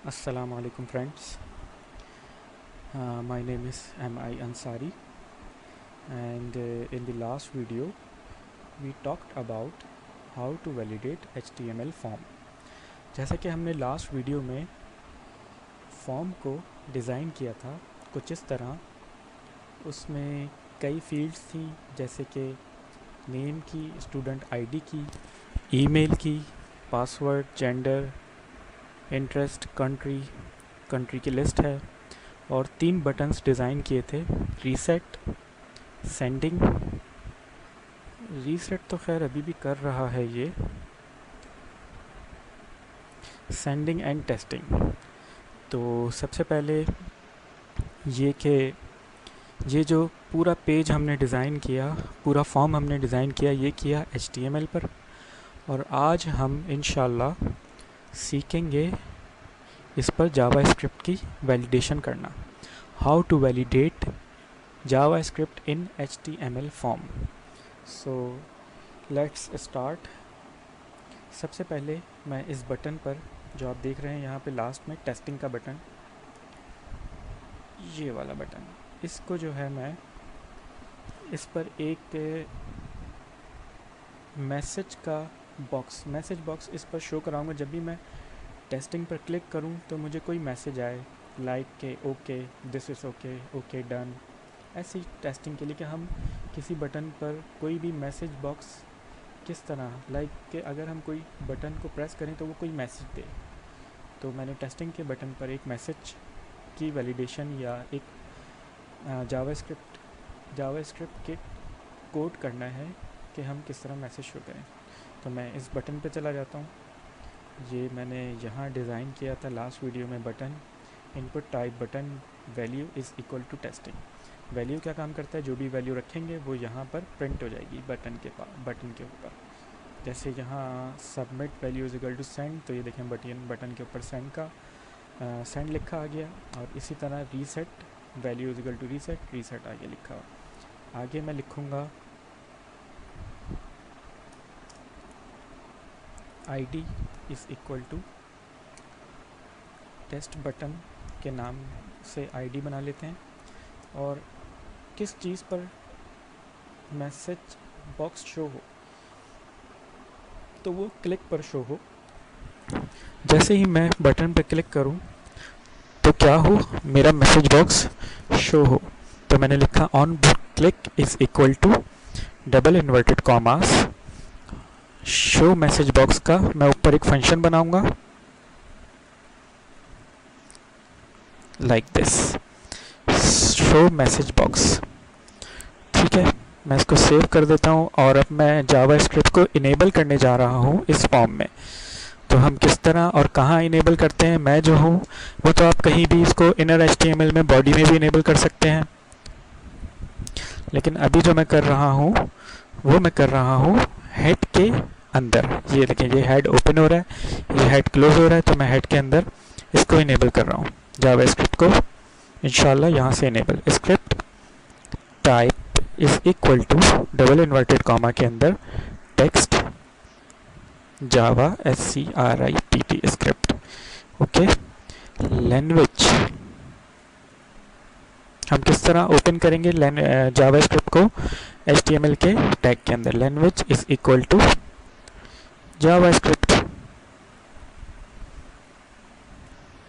Assalamu alaikum friends. My name is M.I. Ansari, and in the last video we talked about how to validate HTML form. जैसा कि हमने last video में form को design किया था कुछ इस तरह, उसमें कई फील्ड्स थी जैसे कि नेम की, स्टूडेंट आईडी की, ईमेल की, पासवर्ड, जेंडर, इंटरेस्ट, कंट्री की लिस्ट है, और 3 बटन्स डिज़ाइन किए थे, रीसेट, सेंडिंग। रीसेट तो खैर अभी भी कर रहा है ये, सेंडिंग एंड टेस्टिंग। तो सबसे पहले ये कि ये जो पूरा पेज हमने डिज़ाइन किया, पूरा फॉर्म हमने डिज़ाइन किया, ये किया HTML पर, और आज हम इंशाल्लाह सीखेंगे इस पर जावास्क्रिप्ट की वैलिडेशन करना। How to validate JavaScript in HTML form. So let's start. सबसे पहले मैं इस बटन पर जो आप देख रहे हैं यहाँ पे लास्ट में टेस्टिंग का बटन, ये वाला बटन, इसको जो है मैं इस पर एक मैसेज बॉक्स इस पर शो कराऊंगा। जब भी मैं टेस्टिंग पर क्लिक करूं तो मुझे कोई मैसेज आए लाइक के okay, this is okay, okay done. ऐसी टेस्टिंग के लिए कि हम किसी बटन पर कोई भी मैसेज बॉक्स किस तरह, लाइक कि अगर हम कोई बटन को प्रेस करें तो वो कोई मैसेज दे। तो मैंने टेस्टिंग के बटन पर एक मैसेज की वैलिडेशन या एक जावास्क्रिप्ट के कोड करना है कि हम किस तरह मैसेज शो करें। तो मैं इस बटन पर चला जाता हूँ। ये मैंने यहाँ डिज़ाइन किया था लास्ट वीडियो में button, input type button, value is equal to testing. Value क्या काम करता है, जो भी वैल्यू रखेंगे वो यहाँ पर प्रिंट हो जाएगी बटन के ऊपर। जैसे यहाँ submit value is equal to send, तो ये देखें बटन के ऊपर सेंड का सेंड लिखा आ गया। और इसी तरह reset value is equal to reset आगे लिखा हुआ। आगे मैं लिखूँगा ID is equal to test button के नाम से ID बना लेते हैं, और किस चीज़ पर मैसेज बॉक्स शो हो तो वो क्लिक पर शो हो। जैसे ही मैं बटन पर क्लिक करूं तो क्या हो, मेरा मैसेज बॉक्स शो हो। तो मैंने लिखा on click is equal to double inverted commas show message box का मैं ऊपर एक फंक्शन बनाऊंगा like this, show message box. ठीक है, मैं इसको सेव कर देता हूँ, और अब मैं जावास्क्रिप्ट को इनेबल करने जा रहा हूँ इस फॉर्म में। तो हम किस तरह और कहाँ इनेबल करते हैं, मैं जो हूँ वो तो आप कहीं भी इसको इनर HTML में बॉडी में भी इनेबल कर सकते हैं, लेकिन अभी जो मैं कर रहा हूँ वो मैं कर रहा हूँ हेड के अंदर। ये देखिए, ये हेड ओपन हो रहा है, ये हेड क्लोज हो रहा है, तो मैं हेड के अंदर इसको इनेबल कर रहा हूँ, जावास्क्रिप्ट को इंशाल्लाह यहाँ से enable. Script type is equal to double inverted comma के अंदर text java SCRIPT script. Okay, language हम किस तरह ओपन करेंगे जावास्क्रिप्ट को HTML के टैग के अंदर। Language is equal to JavaScript.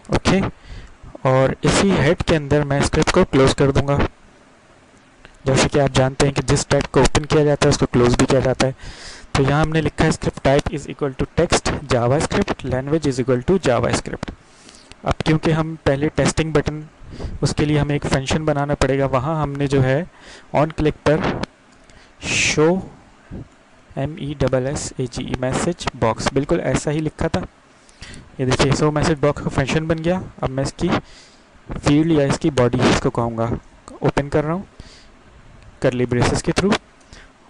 Okay, और इसी हेड के अंदर मैं स्क्रिप्ट को क्लोज कर दूंगा। जैसे कि आप जानते हैं कि जिस टैग को ओपन किया जाता है उसको क्लोज भी किया जाता है। तो यहाँ हमने लिखा है script type is equal to text JavaScript, language is equal to JavaScript. अब क्योंकि हम पहले टेस्टिंग बटन, उसके लिए हमें एक फंक्शन बनाना पड़ेगा, वहाँ हमने जो है ऑन क्लिक पर शो MESSAGE मैसेज बॉक्स, बिल्कुल ऐसा ही लिखा था। ये देखिए, शो मैसेज बॉक्स का फंक्शन बन गया। अब मैं इसकी फील्ड या इसकी बॉडी इसको कहूँगा, ओपन कर रहा हूँ करली ब्रेसेस के थ्रू,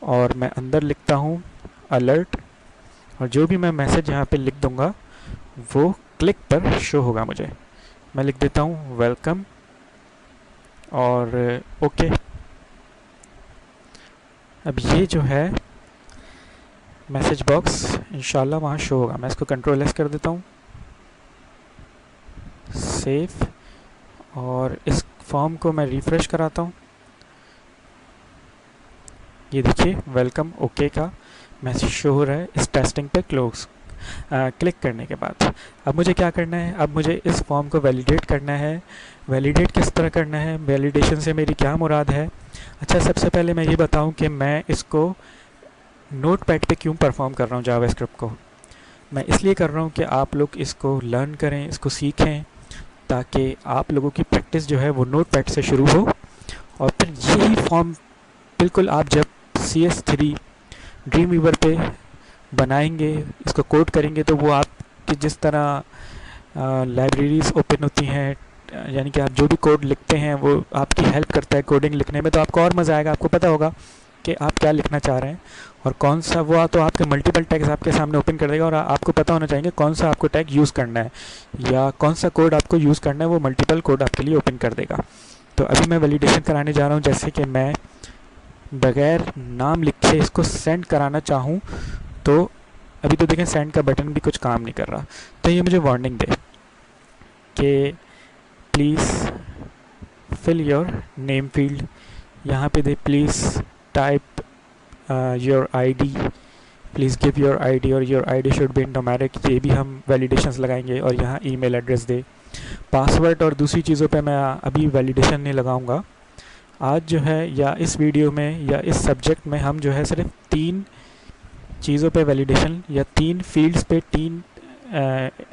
और मैं अंदर लिखता हूँ अलर्ट, और जो भी मैं मैसेज यहाँ पे लिख दूँगा वो क्लिक पर शो होगा मुझे। मैं लिख देता हूँ वेलकम और ओके। अब ये जो है मैसेज बॉक्स इंशाल्लाह वहाँ शो होगा। मैं इसको कंट्रोल S कर देता हूँ। सेव, और इस फॉर्म को मैं रिफ़्रेश कराता हूँ। ये देखिए वेलकम ओके का मैसेज शो हो रहा है इस टेस्टिंग पे क्लिक करने के बाद। अब मुझे क्या करना है, अब मुझे इस फॉर्म को वैलिडेट करना है। वैलिडेट किस तरह करना है, वैलिडेशन से मेरी क्या मुराद है? अच्छा, सबसे पहले मैं ये बताऊं कि मैं इसको नोटपैड पे क्यों परफॉर्म कर रहा हूँ जावास्क्रिप्ट को। मैं इसलिए कर रहा हूँ कि आप लोग इसको लर्न करें, इसको सीखें, ताकि आप लोगों की प्रैक्टिस जो है वो नोटपैड से शुरू हो, और फिर यही फॉर्म बिल्कुल आप जब CS3 ड्रीम वीवर पे बनाएंगे, इसको कोड करेंगे, तो वो आपकी जिस तरह लाइब्रेरीज़ ओपन होती हैं, यानी कि आप जो भी कोड लिखते हैं वो आपकी हेल्प करता है कोडिंग लिखने में, तो आपको और मज़ा आएगा। आपको पता होगा कि आप क्या लिखना चाह रहे हैं और कौन सा, वो तो आपके मल्टीपल टैग्स आपके सामने ओपन कर देगा, और आपको पता होना चाहिए कौन सा आपको टैग यूज़ करना है या कौन सा कोड आपको यूज़ करना है, वो मल्टीपल कोड आपके लिए ओपन कर देगा। तो अभी मैं वैलिडेशन कराने जा रहा हूँ। जैसे कि मैं बगैर नाम लिखे इसको सेंड कराना चाहूँ, तो अभी तो देखें सेंड का बटन भी कुछ काम नहीं कर रहा, तो ये मुझे वार्निंग दे कि please fill your name field. यहाँ पे दे please type your ID, please give your ID, और your ID should be in numeric. ये भी हम वैलिडेशंस लगाएंगे, और यहाँ ईमेल एड्रेस दे, पासवर्ड और दूसरी चीज़ों पे मैं अभी वैलिडेशन नहीं लगाऊंगा। आज जो है या इस वीडियो में या इस सब्जेक्ट में हम जो है सिर्फ 3 चीज़ों पे वैलिडेशन, या 3 फील्ड्स पे 3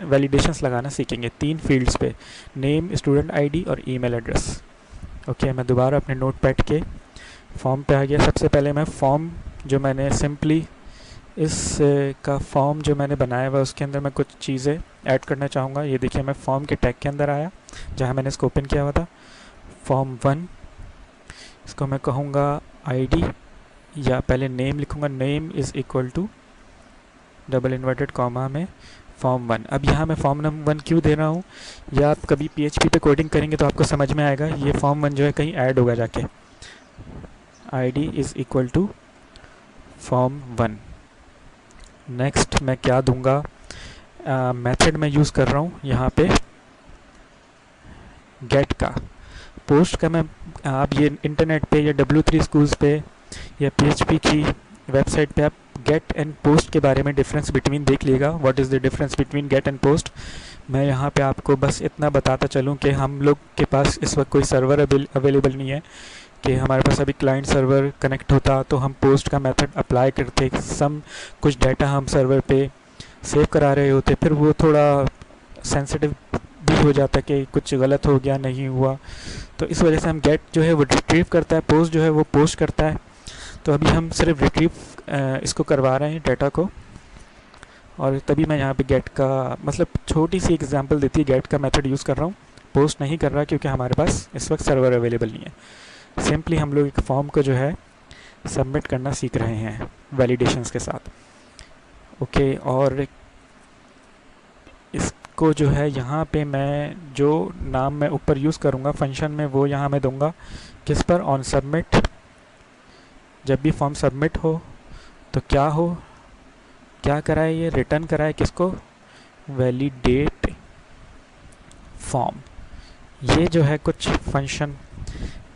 वैलिडेशंस लगाना सीखेंगे। 3 फील्ड्स पे, नेम, स्टूडेंट आईडी और ईमेल एड्रेस। ओके, मैं दोबारा अपने नोटपैड के फॉर्म पे आ गया। सबसे पहले मैं फॉर्म जो मैंने सिंपली इस का फॉर्म जो मैंने बनाया हुआ उसके अंदर मैं कुछ चीज़ें ऐड करना चाहूँगा। ये देखिए मैं फॉर्म के टैग के अंदर आया जहाँ मैंने इसको ओपन किया हुआ था, फॉर्म 1। इसको मैं कहूँगा आईडी, या पहले नेम लिखूँगा, name is equal to double inverted comma में फॉर्म 1। अब यहाँ मैं फॉर्म नंबर 1 क्यों दे रहा हूँ, या आप कभी PHP पे कोडिंग करेंगे तो आपको समझ में आएगा। ये फॉर्म 1 जो है कहीं ऐड होगा जाके, ID is equal to form 1। Next मैं क्या दूंगा, मेथड मैं यूज़ कर रहा हूँ यहाँ पे गेट का। पोस्ट का मैं, आप ये इंटरनेट पे या W3 स्कूल्स पे या PHP की वेबसाइट पे आप गेट एंड पोस्ट के बारे में डिफरेंस बिटवीन देख लीजिएगा, what is the difference between get and post. मैं यहाँ पे आपको बस इतना बताता चलूँ कि हम लोग के पास इस वक्त कोई सर्वर अवेलेबल नहीं है कि हमारे पास अभी क्लाइंट सर्वर कनेक्ट होता तो हम पोस्ट का मेथड अप्लाई करते, कुछ डाटा हम सर्वर पे सेव करा रहे होते, फिर वो थोड़ा सेंसिटिव भी हो जाता कि कुछ गलत हो गया, नहीं हुआ, तो इस वजह से हम गेट जो है वो रिट्रीव करता है, पोस्ट जो है वो पोस्ट करता है। तो अभी हम सिर्फ रिट्रीव इसको करवा रहे हैं डाटा को, और तभी मैं यहाँ पे गेट का, मतलब छोटी सी एग्जांपल देती है, गेट का मेथड यूज़ कर रहा हूँ, पोस्ट नहीं कर रहा क्योंकि हमारे पास इस वक्त सर्वर अवेलेबल नहीं है। सिंपली हम लोग एक फॉर्म को जो है सबमिट करना सीख रहे हैं वैलिडेशंस के साथ। ओके, और इसको जो है यहाँ पे मैं जो नाम मैं ऊपर यूज़ करूँगा फंक्शन में, वो यहाँ मैं दूँगा किस पर, ऑन सबमिट। जब भी फॉर्म सबमिट हो तो क्या कराए, ये रिटर्न कराए किसको, वैलिडेट फॉर्म। ये जो है कुछ फंक्शन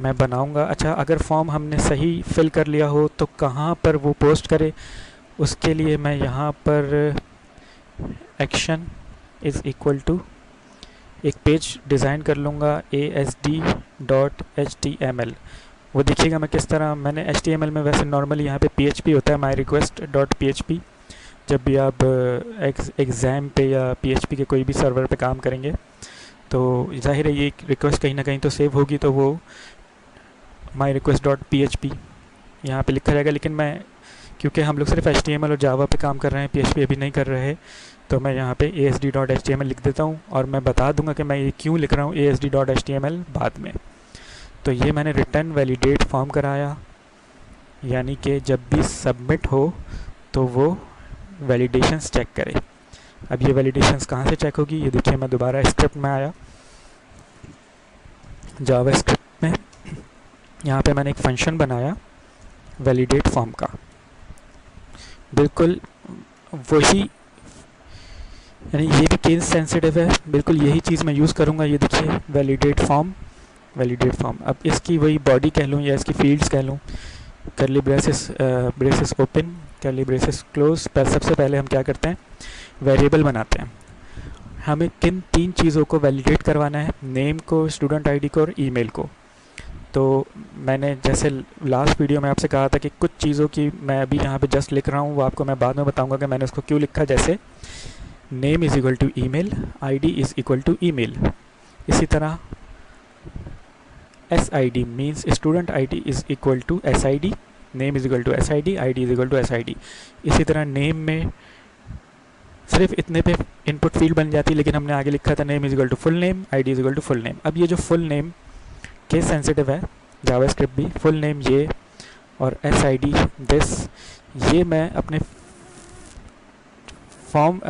मैं बनाऊंगा। अच्छा, अगर फॉर्म हमने सही फिल कर लिया हो तो कहाँ पर वो पोस्ट करे, उसके लिए मैं यहाँ पर एक्शन इज़ इक्वल टू एक पेज डिज़ाइन कर लूँगा, asd.html। वो देखिएगा मैं किस तरह, मैंने HTML में वैसे नॉर्मली यहाँ पे PHP होता है, myrequest.php। जब भी आप एग्ज़ाम पे या PHP के कोई भी सर्वर पे काम करेंगे तो जाहिर है ये रिक्वेस्ट कहीं ना कहीं तो सेव होगी, तो वो myrequest.php यहाँ पे लिखा जाएगा। लेकिन मैं, क्योंकि हम लोग सिर्फ HTML और जावा पे काम कर रहे हैं, PHP अभी नहीं कर रहे, तो मैं यहाँ पे asd.html लिख देता हूँ, और मैं बता दूंगा कि मैं ये क्यों लिख रहा हूँ asd.html बाद में। तो ये मैंने रिटर्न वैलिडेट फॉर्म कराया, यानी कि जब भी सबमिट हो तो वो वैलिडेशंस चेक करे। अब ये वैलिडेशंस कहाँ से चेक होगी, ये देखिए मैं दोबारा स्क्रिप्ट में आया, जावा स्क्रिप्ट में, यहाँ पे मैंने एक फंक्शन बनाया वैलिडेट फॉर्म का, बिल्कुल वही यानी ये भी केस सेंसिटिव है, बिल्कुल यही चीज़ मैं यूज़ करूँगा। ये देखिए वैलिडेट फॉर्म, वैलिडेट फॉर्म। अब इसकी वही बॉडी कह लूँ या इसकी फील्ड्स कह लूँ, करली ब्रेसेस, ब्रेसेस ओपन, करली ब्रेसेस क्लोज। पर सबसे पहले हम क्या करते हैं, वेरिएबल बनाते हैं। हमें किन तीन चीज़ों को वैलिडेट करवाना है, नेम को, स्टूडेंट आईडी को और ईमेल को। तो मैंने जैसे लास्ट वीडियो में आपसे कहा था कि कुछ चीज़ों की मैं अभी यहाँ पे जस्ट लिख रहा हूँ, वो आपको मैं बाद में बताऊँगा कि मैंने उसको क्यों लिखा। जैसे name is equal to email, ID is equal to email. इसी तरह S I D means student I D is equal to S I D, name is equal to S I D, I D is equal to S I D. इसी तरह name में सिर्फ इतने पे input field बन जाती है, लेकिन हमने आगे लिखा था name is equal to full name, I D is equal to full name. अब ये जो फुल नेम केस सेंसिटिव है, जावास्क्रिप्ट भी, फुल नेम ये और एस आई डी दिस, ये मैं अपने फॉर्म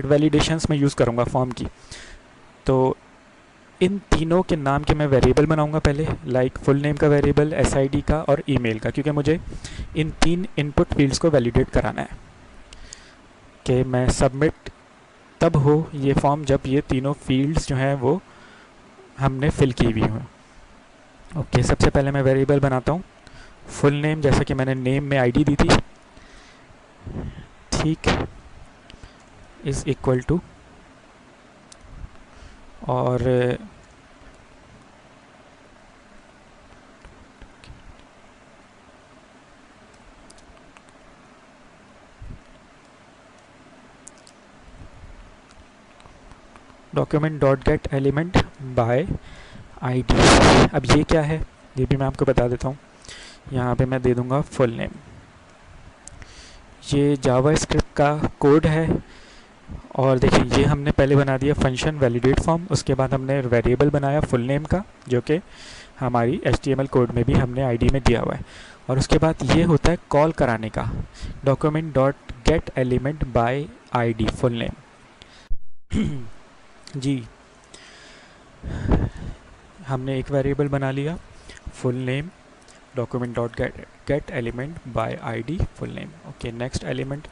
वैलिडेशंस में यूज़ करूँगा फॉर्म की। तो इन तीनों के नाम के मैं वेरिएबल बनाऊंगा पहले, लाइक फुल नेम का वेरिएबल, एस आई डी का और ईमेल का, क्योंकि मुझे इन तीन इनपुट फील्ड्स को वैलिडेट कराना है कि मैं सबमिट तब हो ये फॉर्म जब ये तीनों फील्ड्स जो हैं वो हमने फिल की हुई हों। ओके, सबसे पहले मैं वेरिएबल बनाता हूँ फुल नेम, जैसा कि मैंने नेम में आईडी दी थी, ठीक, इज़ इक्वल टू, और document dot get element by ID. अब ये क्या है ये भी मैं आपको बता देता हूँ। यहाँ पे मैं दे दूँगा फुल नेम। ये जावास्क्रिप्ट का कोड है, और देखिए ये हमने पहले बना दिया फंक्शन वैलिडेट फॉर्म, उसके बाद हमने वेरिएबल बनाया फुल नेम का, जो कि हमारी HTML कोड में भी हमने आईडी में दिया हुआ है। और उसके बाद ये होता है कॉल कराने का, document dot get element by ID full name. जी, हमने एक वेरिएबल बना लिया full name, document dot get element by ID full name. Okay, next element,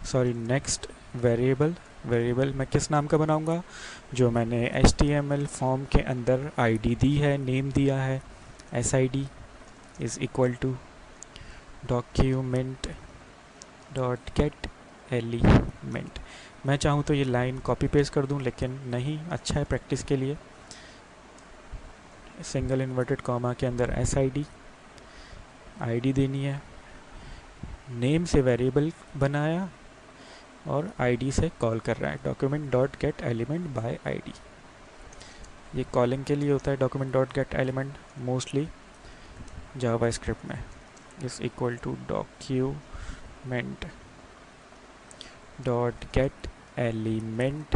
sorry next variable, variable मैं किस नाम का बनाऊंगा, जो मैंने HTML फॉर्म के अंदर आईडी दी है, नेम दिया है, S I D is equal to document dot get element. मैं चाहूँ तो ये लाइन कॉपी पेस्ट कर दूँ, लेकिन नहीं, अच्छा है प्रैक्टिस के लिए। सिंगल इन्वर्टेड कॉमा के अंदर एस आई डी देनी है, नेम से वेरिएबल बनाया और आईडी से कॉल कर रहा है, document dot get element by ID. ये कॉलिंग के लिए होता है document dot get element mostly JavaScript में, is equal to document dot get element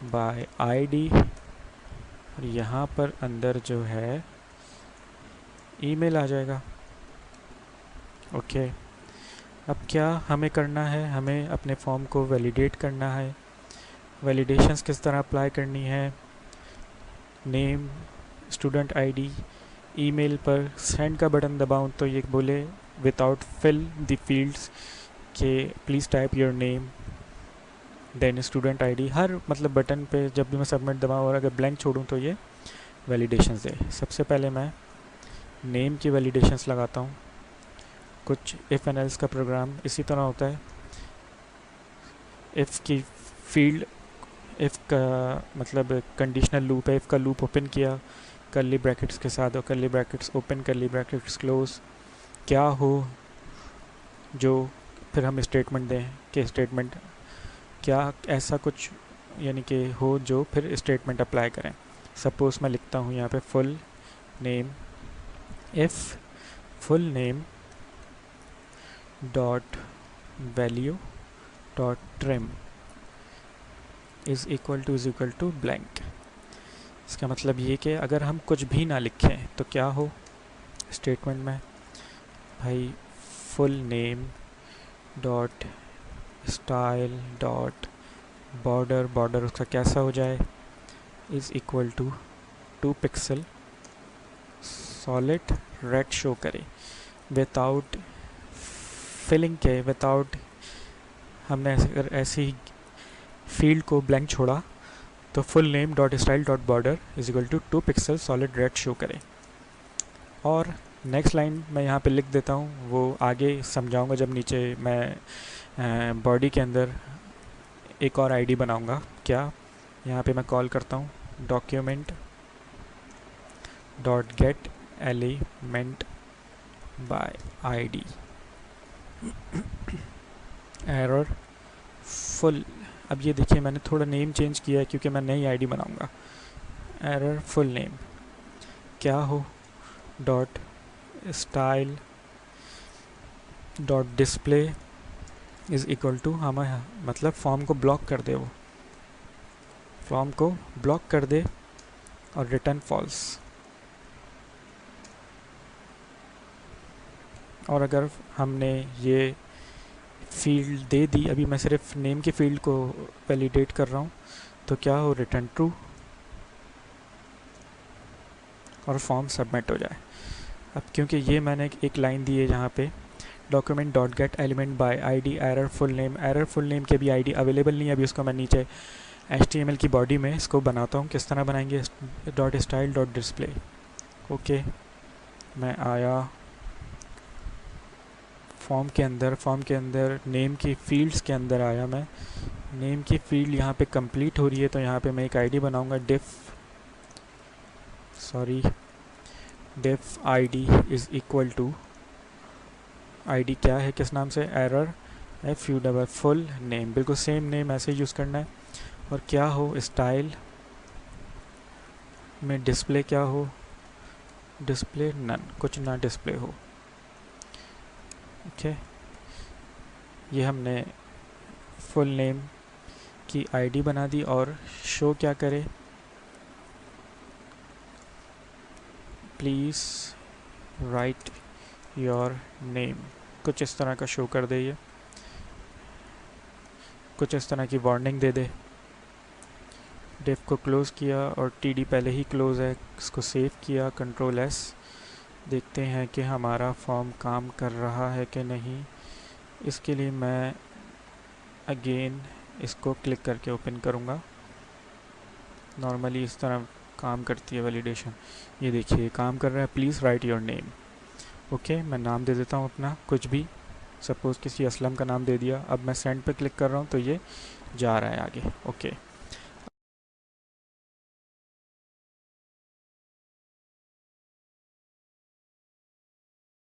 by ID, और यहाँ पर अंदर जो है ईमेल आ जाएगा। ओके, अब क्या हमें करना है, हमें अपने फॉर्म को वैलिडेट करना है। वैलिडेशंस किस तरह अप्लाई करनी है, नेम, स्टूडेंट आईडी, ईमेल पर सेंड का बटन दबाऊं तो ये बोले विदाउट फिल द फील्ड्स के please type your name then student ID. हर मतलब बटन पे जब भी मैं सबमिट दबाऊँ और अगर ब्लैंक छोड़ूं तो ये वैलिडेशंस दे। सबसे पहले मैं नेम की वैलिडेशंस लगाता हूँ। कुछ इफ़ एंड एल्स का प्रोग्राम इसी तरह होता है। इफ़ की फील्ड, इफ़ का मतलब कंडीशनल लूप है, इफ़ का लूप ओपन किया कर्ली ब्रैकेट्स के साथ और curly brackets open curly brackets close, क्या हो जो फिर हम स्टेटमेंट दें कि स्टेटमेंट क्या ऐसा कुछ यानी कि हो जो फिर स्टेटमेंट अप्लाई करें। सपोज़ मैं लिखता हूँ यहाँ पे full name, if full name dot value dot trim is equal to blank. इसका मतलब ये कि अगर हम कुछ भी ना लिखें तो क्या हो स्टेटमेंट में, भाई full name dot style dot border, border उसका कैसा हो जाए, is equal to 2 pixel solid red show करे विदाउट फिलिंग के, विदाउट हमने अगर ऐसे ही फील्ड को ब्लैंक छोड़ा तो full name dot style dot border is equal to 2 pixel solid red show करें। और नेक्स्ट लाइन मैं यहाँ पे लिख देता हूँ, वो आगे समझाऊँगा जब नीचे मैं बॉडी के अंदर एक और आईडी बनाऊँगा। क्या, यहाँ पे मैं कॉल करता हूँ document dot get element by ID error full. अब ये देखिए मैंने थोड़ा नेम चेंज किया है क्योंकि मैं नई आईडी बनाऊँगा। एरर फुल नेम क्या हो dot style dot display is equal to हमें मतलब फॉर्म को ब्लॉक कर दे, वो फॉर्म को ब्लॉक कर दे और रिटर्न फॉल्स। और अगर हमने ये फील्ड दे दी, अभी मैं सिर्फ नेम के फील्ड को वैलिडेट कर रहा हूँ, तो क्या हो रिटर्न ट्रू और फॉर्म सबमिट हो जाए। अब क्योंकि ये मैंने एक लाइन दी है जहाँ पे document dot get element by ID error full name की अभी आईडी अवेलेबल नहीं है, अभी उसको मैं नीचे HTML की बॉडी में इसको बनाता हूँ। किस तरह बनाएंगे, dot style dot display. Okay, मैं आया फॉर्म के अंदर नेम की फील्ड्स के अंदर आया। मैं नेम की फील्ड यहाँ पे कंप्लीट हो रही है, तो यहाँ पे मैं एक आईडी बनाऊँगा def ID is equal to ID क्या है, किस नाम से, एरर FU फुल नेम, बिल्कुल सेम नेम ऐसे यूज़ करना है। और क्या हो स्टाइल में डिस्प्ले क्या हो, डिस्प्ले नन, कुछ ना डिस्प्ले हो। ओके, ये हमने फुल नेम की आईडी बना दी। और शो क्या करे, प्लीज़ राइट योर नेम, कुछ इस तरह का शो कर दे, ये कुछ इस तरह की वार्निंग दे दे। डिफ को क्लोज़ किया और TD पहले ही क्लोज़ है, इसको सेव किया, Ctrl+S। देखते हैं कि हमारा फॉर्म काम कर रहा है कि नहीं। इसके लिए मैं अगेन इसको क्लिक करके ओपन करूँगा। नॉर्मली इस तरह काम करती है वैलिडेशन। ये देखिए काम कर रहा है, please write your name. Okay, मैं नाम दे देता हूँ अपना कुछ भी, सपोज़ किसी असलम का नाम दे दिया। अब मैं सेंड पे क्लिक कर रहा हूँ तो ये जा रहा है आगे। ओके।